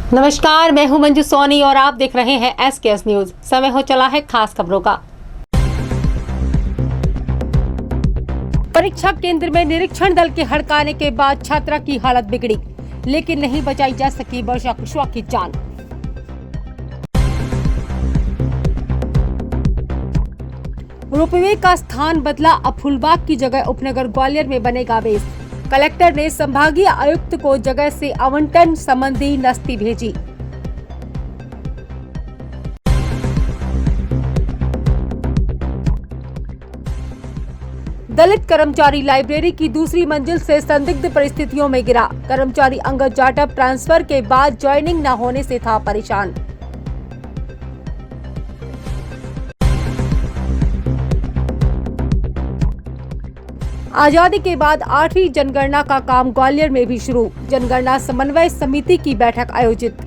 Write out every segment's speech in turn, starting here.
नमस्कार, मैं हूं मंजू सोनी और आप देख रहे हैं SKS न्यूज। समय हो चला है खास खबरों का। परीक्षा केंद्र में निरीक्षण दल के हड़काने के बाद छात्रा की हालत बिगड़ी, लेकिन नहीं बचाई जा सकी वर्षा कुशवाहा की जान। रोपवे का स्थान बदला, अब फूलबाग की जगह उपनगर ग्वालियर में बनेगा बेस। कलेक्टर ने संभागीय आयुक्त को जगह से आवंटन संबंधी नस्ती भेजी। दलित कर्मचारी लाइब्रेरी की दूसरी मंजिल से संदिग्ध परिस्थितियों में गिरा। कर्मचारी अंगद जाटव ट्रांसफर के बाद ज्वाइनिंग न होने से था परेशान। आजादी के बाद 8वीं जनगणना का काम ग्वालियर में भी शुरू। जनगणना समन्वय समिति की बैठक आयोजित।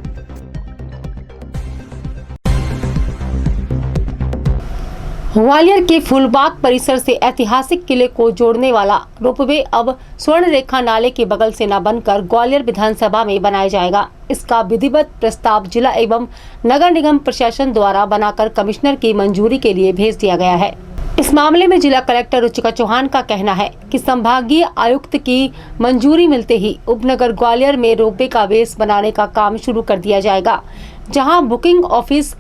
ग्वालियर के फूलबाग परिसर से ऐतिहासिक किले को जोड़ने वाला रोपवे अब स्वर्ण रेखा नाले के बगल से न बनकर ग्वालियर विधानसभा में बनाया जाएगा। इसका विधिवत प्रस्ताव जिला एवं नगर निगम प्रशासन द्वारा बनाकर कमिश्नर की मंजूरी के लिए भेज दिया गया है। इस मामले में जिला कलेक्टर रुचिका चौहान का कहना है कि संभागीय आयुक्त की मंजूरी मिलते ही उपनगर ग्वालियर में रोपवे का बेस बनाने का काम शुरू कर दिया जाएगा, जहां बुकिंग ऑफिस,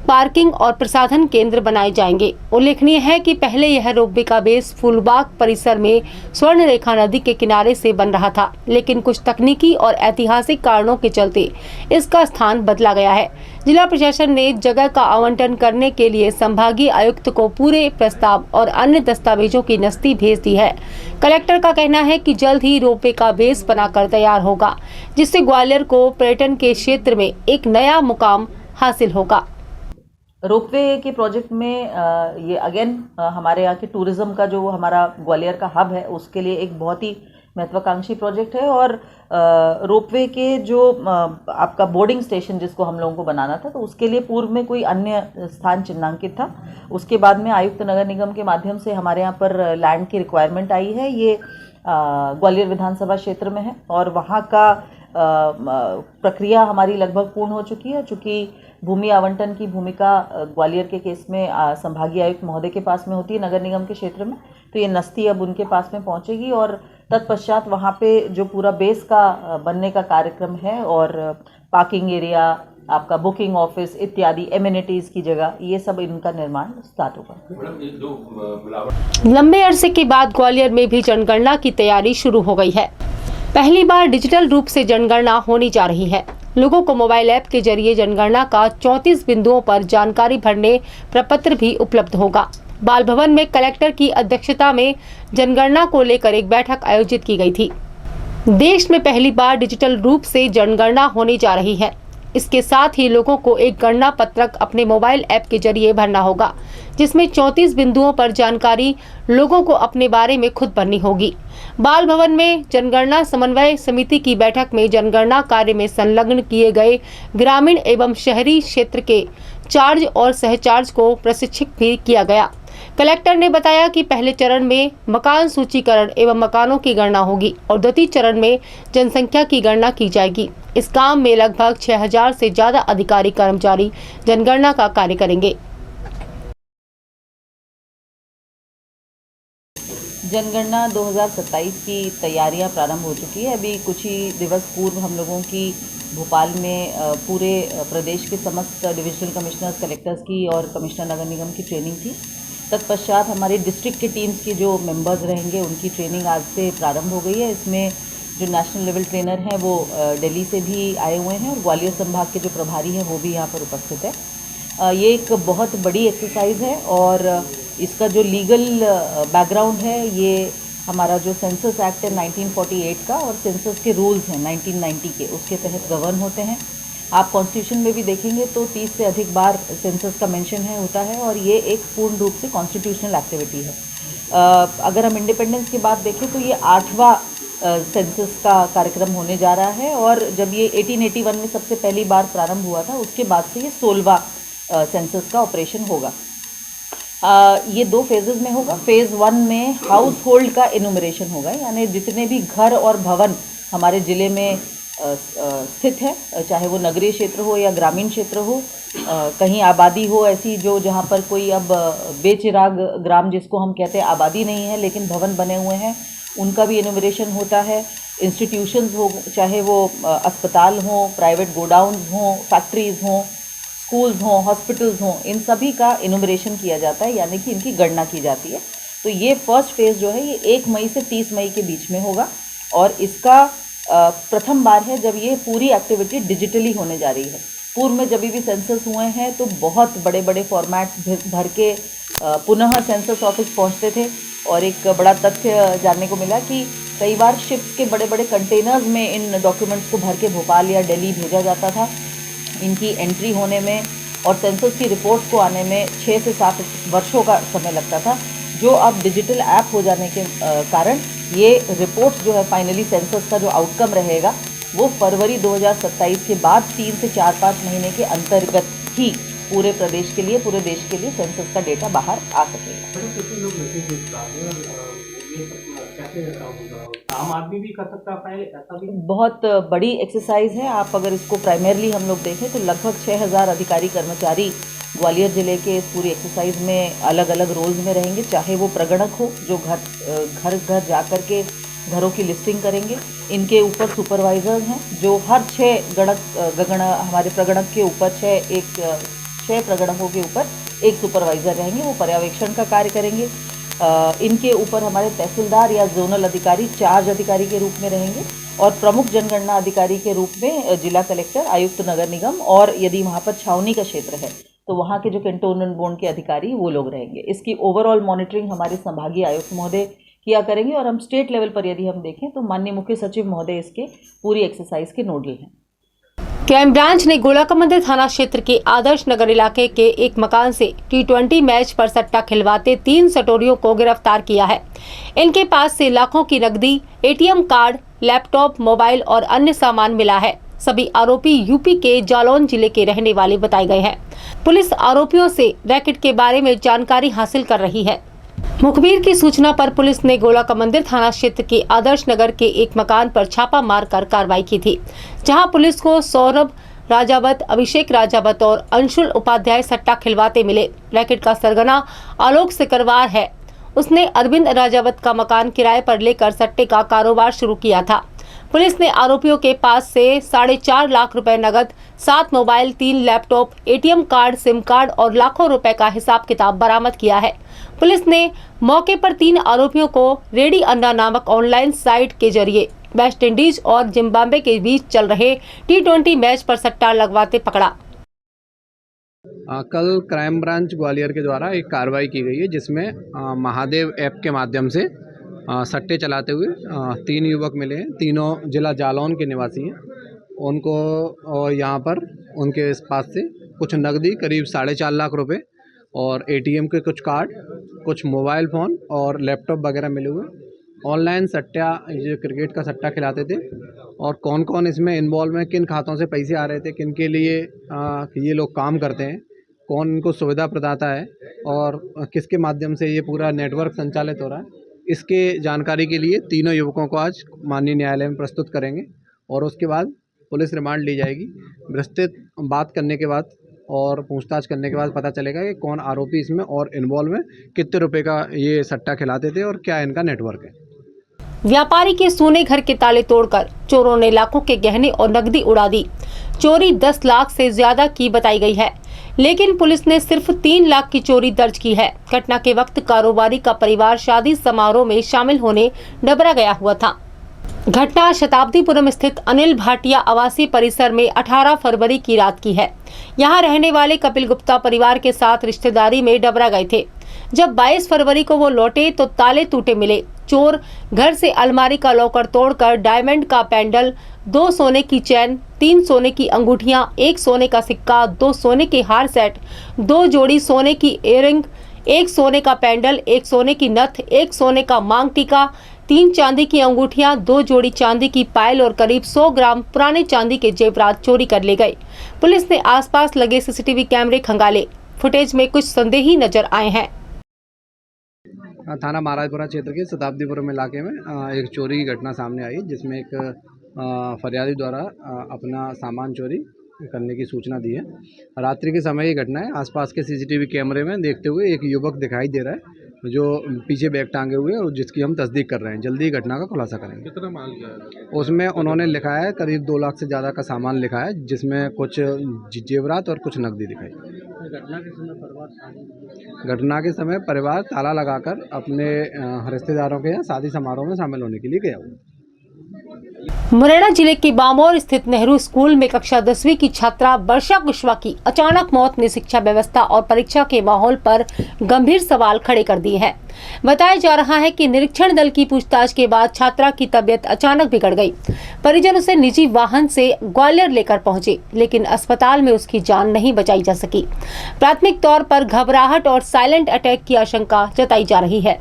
पार्किंग और प्रसाधन केंद्र बनाए जाएंगे। उल्लेखनीय है कि पहले यह रोपवे का बेस फूलबाग परिसर में स्वर्ण रेखा नदी के किनारे से बन रहा था, लेकिन कुछ तकनीकी और ऐतिहासिक कारणों के चलते इसका स्थान बदला गया है। जिला प्रशासन ने जगह का आवंटन करने के लिए संभागीय आयुक्त को पूरे प्रस्ताव और अन्य दस्तावेजों की नस्ती भेज दी है। कलेक्टर का कहना है कि जल्द ही रोपवे का बेस बनाकर तैयार होगा, जिससे ग्वालियर को पर्यटन के क्षेत्र में एक नया मुकाम हासिल होगा। रोपवे के प्रोजेक्ट में ये अगेन हमारे यहाँ के टूरिज्म का जो हमारा ग्वालियर का हब है उसके लिए एक बहुत ही महत्वाकांक्षी प्रोजेक्ट है। और रोपवे के जो आपका बोर्डिंग स्टेशन जिसको हम लोगों को बनाना था, तो उसके लिए पूर्व में कोई अन्य स्थान चिन्हांकित था। उसके बाद में आयुक्त नगर निगम के माध्यम से हमारे यहाँ पर लैंड की रिक्वायरमेंट आई है। ये ग्वालियर विधानसभा क्षेत्र में है और वहाँ का प्रक्रिया हमारी लगभग पूर्ण हो चुकी है। चूँकि भूमि आवंटन की भूमिका ग्वालियर के केस में संभागीय आयुक्त महोदय के पास में होती है नगर निगम के क्षेत्र में, तो ये नस्ती अब उनके पास में पहुंचेगी और तत्पश्चात वहाँ पे जो पूरा बेस का बनने का कार्यक्रम है और पार्किंग एरिया, आपका बुकिंग ऑफिस इत्यादि एमिनिटीज़ की जगह, ये सब इनका निर्माण स्टार्ट होगा। लंबे अरसे के बाद ग्वालियर में भी जनगणना की तैयारी शुरू हो गई है। पहली बार डिजिटल रूप से जनगणना होने जा रही है। लोगों को मोबाइल ऐप के जरिए जनगणना का 34 बिंदुओं पर जानकारी भरने प्रपत्र भी उपलब्ध होगा। बाल भवन में कलेक्टर की अध्यक्षता में जनगणना को लेकर एक बैठक आयोजित की गई थी। देश में पहली बार डिजिटल रूप से जनगणना होने जा रही है। इसके साथ ही लोगों को एक गणना पत्रक अपने मोबाइल ऐप के जरिए भरना होगा, जिसमें 34 बिंदुओं पर जानकारी लोगों को अपने बारे में खुद भरनी होगी। बाल भवन में जनगणना समन्वय समिति की बैठक में जनगणना कार्य में संलग्न किए गए ग्रामीण एवं शहरी क्षेत्र के चार्ज और सहचार्ज को प्रशिक्षित भी किया गया। कलेक्टर ने बताया कि पहले चरण में मकान सूचीकरण एवं मकानों की गणना होगी और द्वितीय चरण में जनसंख्या की गणना की जाएगी। इस काम में लगभग 6000 से ज्यादा अधिकारी कर्मचारी जनगणना का कार्य करेंगे। जनगणना 2027 की तैयारियां प्रारंभ हो चुकी है। अभी कुछ ही दिवस पूर्व हम लोगों की भोपाल में पूरे प्रदेश के समस्त डिविजनल कमिश्नर्स, कलेक्टर्स की और कमिश्नर नगर निगम की ट्रेनिंग थी। तत्पश्चात हमारे डिस्ट्रिक्ट के टीम्स की जो मेंबर्स रहेंगे उनकी ट्रेनिंग आज से प्रारंभ हो गई है। इसमें जो नेशनल लेवल ट्रेनर हैं वो दिल्ली से भी आए हुए हैं और ग्वालियर संभाग के जो प्रभारी हैं वो भी यहाँ पर उपस्थित है। ये एक बहुत बड़ी एक्सरसाइज है और इसका जो लीगल बैकग्राउंड है, ये हमारा जो सेंसस एक्ट है 1948 का और सेंसस के रूल्स हैं 1990 के, उसके तहत गवर्न होते हैं। आप कॉन्स्टिट्यूशन में भी देखेंगे तो 30 से अधिक बार सेंसस का मेंशन होता है और ये एक पूर्ण रूप से कॉन्स्टिट्यूशनल एक्टिविटी है। अगर हम इंडिपेंडेंस की बात देखें तो ये 8वां सेंसस का कार्यक्रम होने जा रहा है और जब ये 1881 में सबसे पहली बार प्रारंभ हुआ था, उसके बाद से ये 16वां सेंसस का ऑपरेशन होगा। ये 2 फेजेस में होगा। फेज़ 1 में हाउस होल्ड का इनुमरेशन होगा, यानी जितने भी घर और भवन हमारे ज़िले में स्थित है, चाहे वो नगरीय क्षेत्र हो या ग्रामीण क्षेत्र हो, कहीं आबादी हो ऐसी जो जहाँ पर कोई अब बेचिराग ग्राम जिसको हम कहते हैं आबादी नहीं है लेकिन भवन बने हुए हैं, उनका भी इनुमरेशन होता है। इंस्टीट्यूशंस हो, चाहे वो अस्पताल हों, प्राइवेट गोडाउन्स हों, फैक्ट्रीज़ हों, स्कूल्स हों, हॉस्पिटल्स हों, इन सभी का इनुमरेशन किया जाता है, यानी कि इनकी गणना की जाती है। तो ये फर्स्ट फेज़ जो है ये 1 मई से 30 मई के बीच में होगा और इसका प्रथम बार है जब ये पूरी एक्टिविटी डिजिटली होने जा रही है। पूर्व में जब भी सेंसस हुए हैं तो बहुत बड़े बड़े फॉर्मेट्स भर के पुनः सेंसस ऑफिस पहुंचते थे और एक बड़ा तथ्य जानने को मिला कि कई बार शिप्स के बड़े बड़े कंटेनर्स में इन डॉक्यूमेंट्स को भर के भोपाल या दिल्ली भेजा जाता था। इनकी एंट्री होने में और सेंसस की रिपोर्ट को आने में 6 से 7 वर्षों का समय लगता था, जो अब डिजिटल ऐप हो जाने के कारण ये रिपोर्ट्स जो है फाइनली सेंसस का जो आउटकम रहेगा वो फरवरी 2027 के बाद 3 से 4-5 महीने के अंतर्गत ही पूरे प्रदेश के लिए, पूरे देश के लिए सेंसस का डेटा बाहर आ सकेगा। कितने लोग मैसेज भेज रहे हैं और ये सब कैसे होगा? आम आदमी भी कर सकता है ऐसा भी? बहुत बड़ी एक्सरसाइज है। आप अगर इसको प्राइमरली हम लोग देखें तो लगभग 6000 अधिकारी कर्मचारी ग्वालियर ज़िले के इस पूरी एक्सरसाइज में अलग अलग रोल्स में रहेंगे, चाहे वो प्रगणक हो जो घर घर जा कर के घरों की लिस्टिंग करेंगे। इनके ऊपर सुपरवाइजर्स हैं जो हर 6 हमारे प्रगणक के ऊपर 6 प्रगणकों के ऊपर एक सुपरवाइज़र रहेंगे, वो पर्यवेक्षण का कार्य करेंगे। इनके ऊपर हमारे तहसीलदार या जोनल अधिकारी चार्ज अधिकारी के रूप में रहेंगे और प्रमुख जनगणना अधिकारी के रूप में जिला कलेक्टर, आयुक्त नगर निगम और यदि वहाँ पर छावनी का क्षेत्र है तो वहाँ के जो कैंटोनमेंट बोर्ड के अधिकारी वो लोग रहेंगे। इसकी ओवरऑल मॉनिटरिंग हमारे संभागीय आयुक्त महोदय किया करेंगे और हम स्टेट लेवल पर यदि हम देखें तो माननीय मुख्य सचिव महोदय इसके पूरी एक्सरसाइज के नोडल हैं। क्राइम ब्रांच ने गोलका मंदिर थाना क्षेत्र के आदर्श नगर इलाके के एक मकान से T20 मैच पर सट्टा खिलवाते 3 सटोरियों को गिरफ्तार किया है। इनके पास से लाखों की नकदी, ATM कार्ड, लैपटॉप, मोबाइल और अन्य सामान मिला है। सभी आरोपी यूपी के जालौन जिले के रहने वाले बताए गए हैं। पुलिस आरोपियों से रैकेट के बारे में जानकारी हासिल कर रही है। मुखबिर की सूचना पर पुलिस ने गोलका मंदिर थाना क्षेत्र के आदर्श नगर के एक मकान पर छापा मारकर कार्रवाई की थी, जहां पुलिस को सौरभ राजावत, अभिषेक राजावत और अंशुल उपाध्याय सट्टा खिलवाते मिले। रैकेट का सरगना आलोक सिकरवार है। उसने अरविंद राजावत का मकान किराए पर लेकर सट्टे का कारोबार शुरू किया था। पुलिस ने आरोपियों के पास से 4.5 लाख रुपए नगद, 7 mobile, 3 laptop, ATM card, SIM card और लाखों रुपए का हिसाब किताब बरामद किया है। पुलिस ने मौके पर 3 आरोपियों को रेडी अन्ना नामक ऑनलाइन साइट के जरिए वेस्ट इंडीज और जिम्बाब्वे के बीच चल रहे T20 मैच पर सट्टा लगवाते पकड़ा। कल क्राइम ब्रांच ग्वालियर के द्वारा एक कार्रवाई की गई है जिसमें महादेव ऐप के माध्यम से सट्टे चलाते हुए 3 युवक मिले हैं। तीनों जिला जालौन के निवासी हैं। उनको और यहाँ पर उनके पास से कुछ नकदी करीब 4.5 लाख रुपए और ATM के कुछ कार्ड, कुछ मोबाइल फ़ोन और लैपटॉप वगैरह मिले हुए। ऑनलाइन सट्टा, ये क्रिकेट का सट्टा खिलाते थे और कौन कौन इसमें इन्वॉल्व है, किन खातों से पैसे आ रहे थे, किन के लिए ये लोग काम करते हैं, कौन इनको सुविधा प्रदाता है और किसके माध्यम से ये पूरा नेटवर्क संचालित हो रहा है, इसके जानकारी के लिए तीनों युवकों को आज माननीय न्यायालय में प्रस्तुत करेंगे और उसके बाद पुलिस रिमांड ली जाएगी। विस्तृत बात करने के बाद और पूछताछ करने के बाद पता चलेगा कि कौन आरोपी इसमें और इन्वॉल्व है, कितने रुपए का ये सट्टा खिलाते थे और क्या इनका नेटवर्क है। व्यापारी के सोने घर के ताले तोड़कर चोरों ने लाखों के गहने और नकदी उड़ा दी। चोरी 10 लाख से ज्यादा की बताई गई है, लेकिन पुलिस ने सिर्फ 3 लाख की चोरी दर्ज की है। घटना के वक्त कारोबारी का परिवार शादी समारोह में शामिल होने डबरा गया हुआ था। घटना शताब्दीपुरम स्थित अनिल भाटिया आवासीय परिसर में 18 फरवरी की रात की है। यहाँ रहने वाले कपिल गुप्ता परिवार के साथ रिश्तेदारी में डबरा गए थे। जब 22 फरवरी को वो लौटे तो ताले टूटे मिले। चोर घर से अलमारी का लॉकर तोड़कर डायमंड का पेंडल, 2 सोने की चैन, 3 सोने की अंगूठियां, 1 सोने का सिक्का, 2 सोने के हार सेट, 2 जोड़ी सोने की इयररिंग, 1 सोने का पेंडल, 1 सोने की नथ, 1 सोने का मांग टीका, 3 चांदी की अंगूठियां, 2 जोड़ी चांदी की पायल और करीब 100 ग्राम पुराने चांदी के जेवरात चोरी कर ले गए। पुलिस ने आसपास लगे CCTV कैमरे खंगाले। फुटेज में कुछ संदेही नजर आए हैं। थाना महाराजपुरा क्षेत्र के शताब्दीपुरम इलाके में एक चोरी की घटना सामने आई जिसमें एक फरियादी द्वारा अपना सामान चोरी करने की सूचना दी है। रात्रि के समय ये घटना है। आसपास के सीसीटीवी कैमरे में देखते हुए एक युवक दिखाई दे रहा है जो पीछे बैग टांगे हुए है और जिसकी हम तस्दीक कर रहे हैं। जल्दी ही घटना का खुलासा करेंगे। कितना माल गया है? उसमें उन्होंने लिखा है करीब 2 लाख से ज़्यादा का सामान लिखा है, जिसमें कुछ जेवरात और कुछ नकदी दिखाई। घटना के समय परिवार ताला लगाकर अपने रिश्तेदारों के यहाँ शादी समारोह में शामिल होने के लिए गया हुआ। मुरैना जिले के बामोर स्थित नेहरू स्कूल में कक्षा 10वीं की छात्रा वर्षा कुशवाहा की अचानक मौत ने शिक्षा व्यवस्था और परीक्षा के माहौल पर गंभीर सवाल खड़े कर दिए हैं। बताया जा रहा है कि निरीक्षण दल की पूछताछ के बाद छात्रा की तबीयत अचानक बिगड़ गई। परिजन उसे निजी वाहन से ग्वालियर लेकर पहुंचे, लेकिन अस्पताल में उसकी जान नहीं बचाई जा सकी। प्राथमिक तौर पर घबराहट और साइलेंट अटैक की आशंका जताई जा रही है।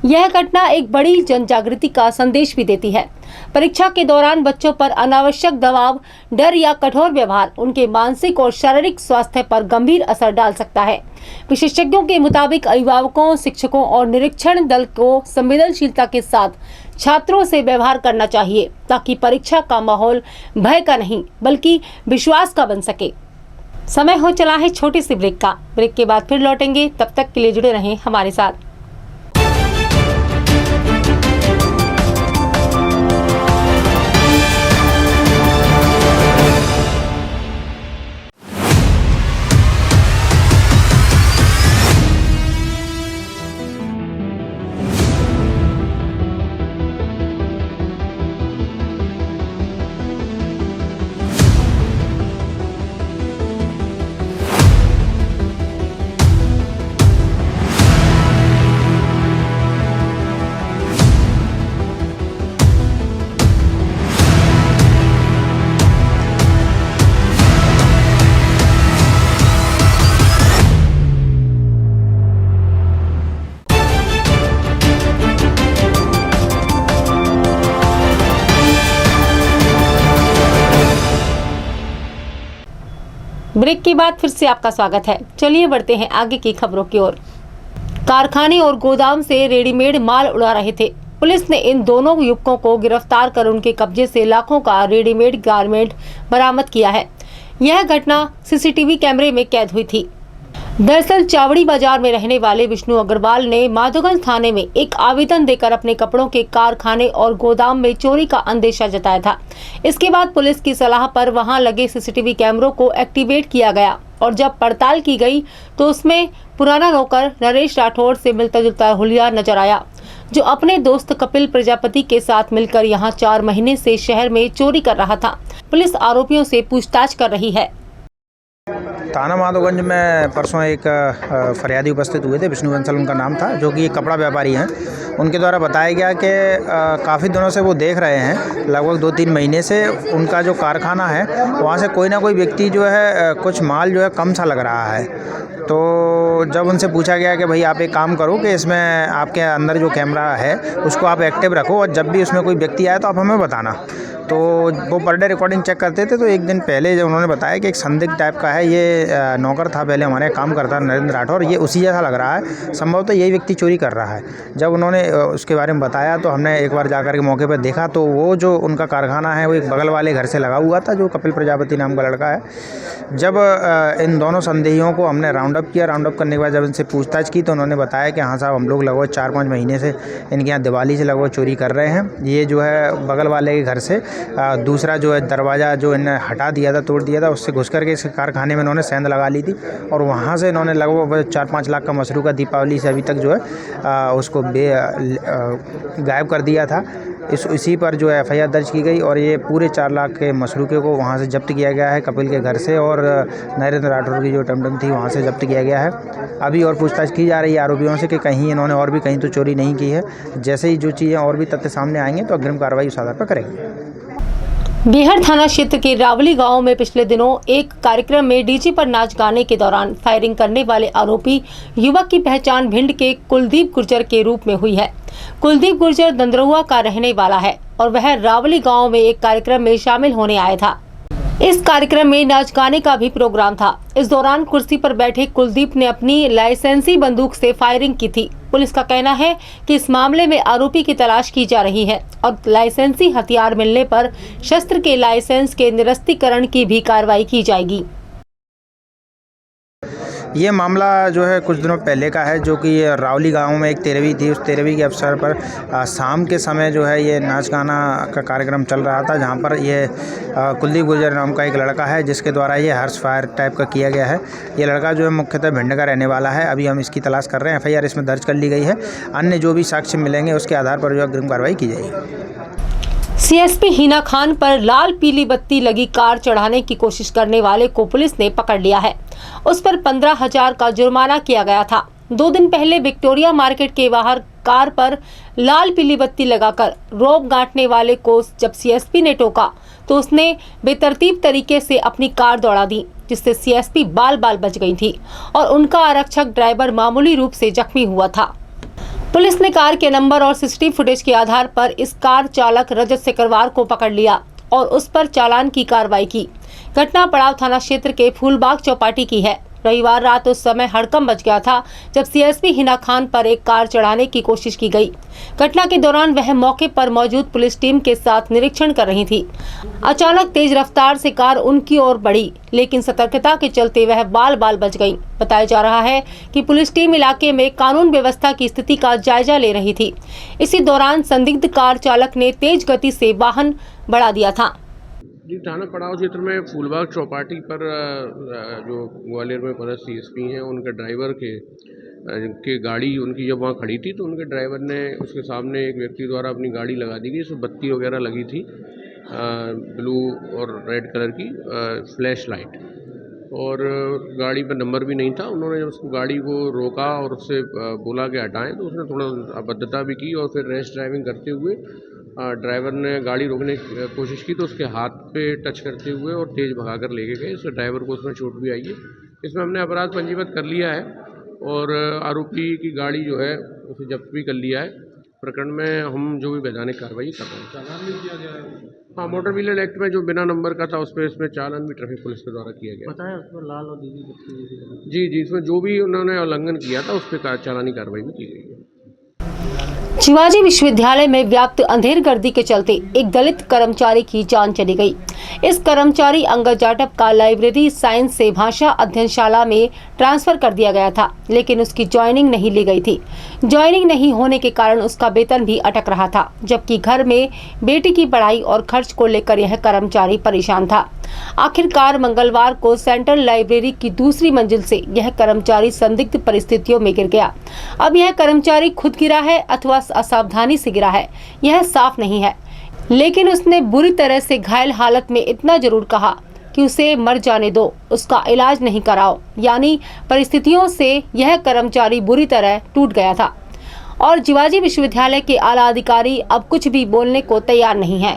यह घटना एक बड़ी जन जागृति का संदेश भी देती है। परीक्षा के दौरान बच्चों पर अनावश्यक दबाव, डर या कठोर व्यवहार उनके मानसिक और शारीरिक स्वास्थ्य पर गंभीर असर डाल सकता है। विशेषज्ञों के मुताबिक अभिभावकों, शिक्षकों और निरीक्षण दल को संवेदनशीलता के साथ छात्रों से व्यवहार करना चाहिए, ताकि परीक्षा का माहौल भय का नहीं बल्कि विश्वास का बन सके। समय हो चला है छोटी सी ब्रेक का। ब्रेक के बाद फिर लौटेंगे, तब तक के लिए जुड़े रहें हमारे साथ। ब्रेक के बाद फिर से आपका स्वागत है। चलिए बढ़ते हैं आगे की खबरों की ओर। कारखाने और गोदाम से रेडीमेड माल उड़ा रहे थे। पुलिस ने इन दोनों युवकों को गिरफ्तार कर उनके कब्जे से लाखों का रेडीमेड गारमेंट बरामद किया है। यह घटना सीसीटीवी कैमरे में कैद हुई थी। दरअसल चावड़ी बाजार में रहने वाले विष्णु अग्रवाल ने माधोगंज थाने में एक आवेदन देकर अपने कपड़ों के कारखाने और गोदाम में चोरी का अंदेशा जताया था। इसके बाद पुलिस की सलाह पर वहां लगे सीसीटीवी कैमरों को एक्टिवेट किया गया और जब पड़ताल की गई तो उसमें पुराना नौकर नरेश राठौड़ से मिलता जुलता हुलिया नजर आया, जो अपने दोस्त कपिल प्रजापति के साथ मिलकर यहां 4 महीने से शहर में चोरी कर रहा था। पुलिस आरोपियों से पूछताछ कर रही है। थाना माधोगंज में परसों एक फरियादी उपस्थित हुए थे, विष्णु बंसल उनका नाम था, जो कि एक कपड़ा व्यापारी हैं। उनके द्वारा बताया गया कि काफ़ी दिनों से वो देख रहे हैं, लगभग 2-3 महीने से उनका जो कारखाना है वहाँ से कोई ना कोई व्यक्ति जो है कुछ माल जो है कम सा लग रहा है। तो जब उनसे पूछा गया कि भाई आप एक काम करो कि इसमें आपके अंदर जो कैमरा है उसको आप एक्टिव रखो और जब भी उसमें कोई व्यक्ति आए तो आप हमें बताना। तो वो पर डे रिकॉर्डिंग चेक करते थे। तो एक दिन पहले जब उन्होंने बताया कि एक संदिग्ध टाइप का है, ये नौकर था पहले हमारे काम करता नरेंद्र राठौर, ये उसी जैसा लग रहा है, संभवतः यही व्यक्ति चोरी कर रहा है। जब उन्होंने उसके बारे में बताया तो हमने एक बार जाकर के मौके पर देखा तो वो जो उनका कारखाना है वो एक बगल वाले घर से लगा हुआ था, जो कपिल प्रजापति नाम का लड़का है। जब इन दोनों संदेहियों को हमने राउंड अप किया, राउंड अप करने के बाद जब इनसे पूछताछ की तो उन्होंने बताया कि हाँ साहब, हम लोग लगभग 4-5 महीने से इनके यहाँ दिवाली से लगभग चोरी कर रहे हैं। ये जो है बगल वाले के घर से दूसरा जो है दरवाज़ा जो इन्हें हटा दिया था, तोड़ दिया था, उससे घुस करके इस कारखाने में इन्होंने सेंध लगा ली थी और वहाँ से इन्होंने लगभग 4-5 लाख का मसरू का दीपावली से अभी तक जो है उसको गायब कर दिया था। इसी पर जो है FIR दर्ज की गई और ये पूरे 4 लाख के मसरूके को वहाँ से जब्त किया गया है कपिल के घर से, और नरेंद्र राठौर की जो टमटम थी वहाँ से जब्त किया गया है। अभी और पूछताछ की जा रही है आरोपियों से कि कहीं इन्होंने और भी कहीं तो चोरी नहीं की है। जैसे ही जो चीज़ें और भी तथ्य सामने आएंगे तो अग्रिम कार्रवाई उस आधार पर करेंगे। बेहर थाना क्षेत्र के रावली गांव में पिछले दिनों एक कार्यक्रम में डीजे पर नाच गाने के दौरान फायरिंग करने वाले आरोपी युवक की पहचान भिंड के कुलदीप गुर्जर के रूप में हुई है। कुलदीप गुर्जर दंदरुआ का रहने वाला है और वह रावली गांव में एक कार्यक्रम में शामिल होने आया था। इस कार्यक्रम में नाच गाने का भी प्रोग्राम था। इस दौरान कुर्सी पर बैठे कुलदीप ने अपनी लाइसेंसी बंदूक से फायरिंग की थी। पुलिस का कहना है कि इस मामले में आरोपी की तलाश की जा रही है और लाइसेंसी हथियार मिलने पर शस्त्र के लाइसेंस के निरस्तीकरण की भी कार्रवाई की जाएगी। ये मामला जो है कुछ दिनों पहले का है, जो कि रावली गांव में एक तेरहवीं थी। उस तेरहवीं के अवसर पर शाम के समय जो है ये नाच गाना का कार्यक्रम चल रहा था, जहां पर ये कुलदीप गुर्जर नाम का एक लड़का है जिसके द्वारा ये हर्ष फायर टाइप का किया गया है। ये लड़का जो है मुख्यतः भिंड का रहने वाला है। अभी हम इसकी तलाश कर रहे हैं। FIR इसमें दर्ज कर ली गई है। अन्य जो भी साक्ष्य मिलेंगे उसके आधार पर जो है अग्रिम कार्रवाई की जाएगी। CSP हिना खान पर लाल पीली बत्ती लगी कार चढ़ाने की कोशिश करने वाले को पुलिस ने पकड़ लिया है। उस पर 15,000 का जुर्माना किया गया था। 2 दिन पहले विक्टोरिया मार्केट के बाहर कार पर लाल पीली बत्ती लगाकर रोप गांठने वाले को जब CSP ने टोका तो उसने बेतरतीब तरीके से अपनी कार दौड़ा दी, जिससे CSP बाल बाल बच गई थी और उनका आरक्षक ड्राइवर मामूली रूप से जख्मी हुआ था। पुलिस ने कार के नंबर और CCTV फुटेज के आधार पर इस कार चालक रजत सिकरवार को पकड़ लिया और उस पर चालान की कार्रवाई की। घटना पड़ाव थाना क्षेत्र के फूलबाग चौपाटी की है। रविवार रात उस समय हड़कंप मच गया था जब CSP हिना खान पर एक कार चढ़ाने की कोशिश की गई। घटना के दौरान वह मौके पर मौजूद पुलिस टीम के साथ निरीक्षण कर रही थी। अचानक तेज रफ्तार से कार उनकी ओर बढ़ी, लेकिन सतर्कता के चलते वह बाल बाल बच गई। बताया जा रहा है कि पुलिस टीम इलाके में कानून व्यवस्था की स्थिति का जायजा ले रही थी। इसी दौरान संदिग्ध कार चालक ने तेज गति से वाहन बढ़ा दिया था। जी, थाना पड़ाव क्षेत्र में फूलबाग चौपाटी पर जो ग्वालियर में पदस्थ CSP हैं उनके ड्राइवर के गाड़ी उनकी जब वहाँ खड़ी थी तो उनके ड्राइवर ने उसके सामने एक व्यक्ति द्वारा अपनी गाड़ी लगा दी गई। इसमें बत्ती वगैरह लगी थी, ब्लू और रेड कलर की फ्लैश लाइट, और गाड़ी पर नंबर भी नहीं था। उन्होंने जब उसको गाड़ी को रोका और उससे बोला कि हटाएं तो उसने थोड़ा अभद्रता भी की और फिर रैश ड्राइविंग करते हुए ड्राइवर ने गाड़ी रोकने की कोशिश की तो उसके हाथ पे टच करते हुए और तेज़ भगाकर लेके गए। इससे ड्राइवर को उसमें चोट भी आई है। इसमें हमने अपराध पंजीबद्ध कर लिया है और आरोपी की गाड़ी जो है उसे जब्त भी कर लिया है। प्रकरण में हम जो भी वैधानिक कार्रवाई कर रहे हैं। चालान भी किया गया है। हाँ, मोटर व्हीकल एक्ट में जो बिना नंबर का था उस पर इसमें चालान भी ट्रैफिक पुलिस के द्वारा किया गया। बताया उसमें लाल और नीली बत्ती। जी, इसमें जो भी उन्होंने उल्लंघन किया था उस पर चालानी कार्रवाई भी की गई है। शिवाजी विश्वविद्यालय में व्याप्त अंधेरगर्दी के चलते एक दलित कर्मचारी की जान चली गई। इस कर्मचारी अंगद जाटव का लाइब्रेरी साइंस से भाषा अध्ययनशाला में ट्रांसफर कर दिया गया था, लेकिन उसकी ज्वाइनिंग नहीं ली गई थी। ज्वाइनिंग नहीं होने के कारण उसका वेतन भी अटक रहा था, जबकि घर में बेटी की पढ़ाई और खर्च को लेकर यह कर्मचारी परेशान था। आखिरकार मंगलवार को सेंट्रल लाइब्रेरी की दूसरी मंजिल से यह कर्मचारी संदिग्ध परिस्थितियों में गिर गया। अब यह कर्मचारी खुद गिरा है अथवा असावधानी से गिरा है, यह साफ नहीं है, लेकिन उसने बुरी तरह से घायल हालत में इतना जरूर कहा कि उसे मर जाने दो, उसका इलाज नहीं कराओ। यानी परिस्थितियों से यह कर्मचारी बुरी तरह टूट गया था और शिवाजी विश्वविद्यालय के आला अधिकारी अब कुछ भी बोलने को तैयार नहीं है।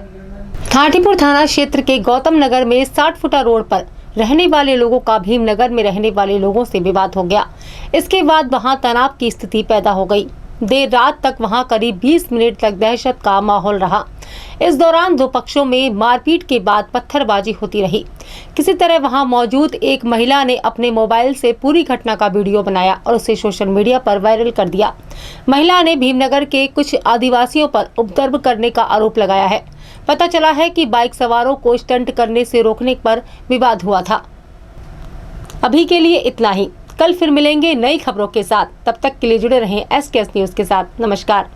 थाटीपुर थाना क्षेत्र के गौतम नगर में 60 फुटा रोड पर रहने वाले लोगों का भीमनगर में रहने वाले लोगों से विवाद हो गया। इसके बाद वहां तनाव की स्थिति पैदा हो गई। देर रात तक वहां करीब 20 मिनट तक दहशत का माहौल रहा। इस दौरान दो पक्षों में मारपीट के बाद पत्थरबाजी होती रही। किसी तरह वहां मौजूद एक महिला ने अपने मोबाइल से पूरी घटना का वीडियो बनाया और उसे सोशल मीडिया पर वायरल कर दिया। महिला ने भीमनगर के कुछ आदिवासियों पर उपद्रव करने का आरोप लगाया है। पता चला है कि बाइक सवारों को स्टंट करने से रोकने पर विवाद हुआ था। अभी के लिए इतना ही। कल फिर मिलेंगे नई खबरों के साथ। तब तक के लिए जुड़े रहें SKS न्यूज के साथ। नमस्कार।